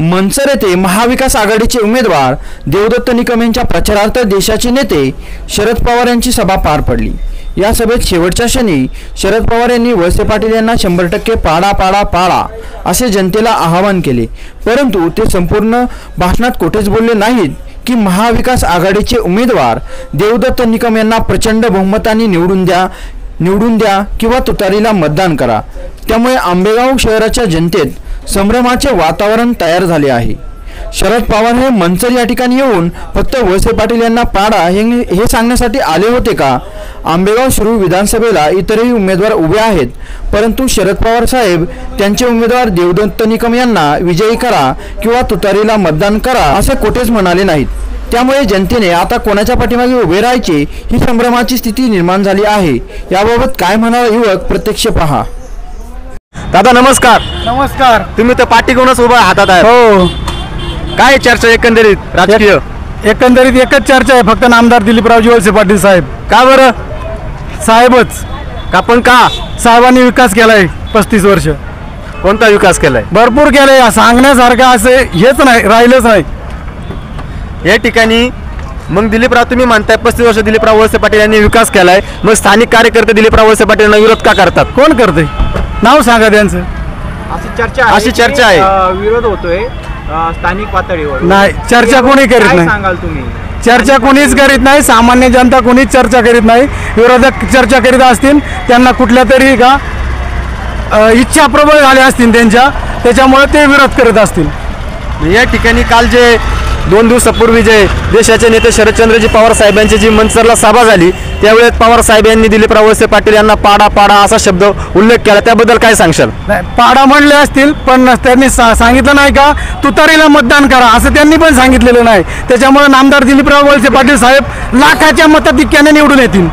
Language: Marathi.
मनसर येथे महाविकास आघाडीचे उमेदवार देवदत्त निकम यांच्या प्रचारार्थ देशाचे नेते शरद पवार यांची सभा पार पडली। या सभेत शेवटच्या क्षणी शरद पवार यांनी वळसे पाटील यांना 100% पाडा पाडा पाडा असे जनतेला आवाहन केले, परंतु ते संपूर्ण भाषणात कोठेच बोलले नाहीत की महाविकास आघाडीचे उमेदवार देवदत्त निकम यांना प्रचंड बहुमताने निवडून द्या किंवा तुतारीला मतदान करा। त्यामुळे आंबेगाव शहराच्या जनतेत संभ्रमाचे वातावरण तयार झाले आहे। शरद पवार हे मनसर या ठिकाणी येऊन फक्त वळसे पाटील यांना पाडा हे सांगण्यासाठी आले होते का? आंबेगाव शिरूर विधानसभेला इतरही उमेदवार उभे आहेत, परंतु शरद पवार साहेब त्यांचे उमेदवार देवदत्त निकम यांना विजयी करा किंवा तुतारीला मतदान करा असे कोठेच म्हणाले नाहीत। त्यामुळे जनतेने आता कोणाच्या पाठीमागे उभे राहायचे ही संभ्रमाची स्थिती निर्माण झाली आहे। याबाबत काय म्हणाला युवक, प्रत्यक्ष पहा। दादा नमस्कार। नमस्कार। तुम्ही तर पार्टी घेऊनच उभा हातात आहे। हो, काय चर्चा एकंदरीत राजकीय? एकंदरीत एकच चर्चा आहे, फक्त नामदार दिलीपरावजी वळसे पाटील साहेब। का बरं? साहेबच का पण का? साहेबांनी विकास केलाय 35 वर्ष। कोणता विकास केलाय? भरपूर केलाय, सांगण्यासारखं असे हेच नाही, राहिलंच नाही या ठिकाणी। मग दिलीपराव तुम्ही म्हणताय 35 वर्ष दिलीपराव वळसे पाटील यांनी विकास केलाय, मग स्थानिक कार्यकर्ते दिलीपराव वळसे पाटील यांना विरोध का करतात? कोण करते? नाव सांगा त्यांचं। अशी चर्चा आहे। विरोध होतोय स्थानिक पातळीवर। नाही, चर्चा कोणी करीत नाही। सांगाल तुम्ही? चर्चा कोणीच करीत नाही, सामान्य जनता कोणीच चर्चा करीत नाही। विरोधक चर्चा करीत असतील, त्यांना कुठल्या तरी का इच्छा प्रबळ झाल्या असतील त्यांच्या, त्याच्यामुळे ते विरोध करत असतील। या ठिकाणी काल जे 2 दिवसापूर्वी जे देशाचे नेते शरदचंद्रजी पवार साहेबांची जी मनसरला सभा झाली, त्यावेळेस पवार साहेब यांनी दिलीपराव वळसे पाटील यांना पाडा पाडा असा शब्द उल्लेख केला, त्याबद्दल काय सांगशाल? नाही, पाडा म्हणले असतील, पण त्यांनी सांगितलं नाही का तुतारीला मतदान करा, असं त्यांनी पण सांगितलेलं नाही। त्याच्यामुळे नामदार दिलीपराव वळसे पाटील साहेब लाखाच्या मताधिक्याने निवडून येतील।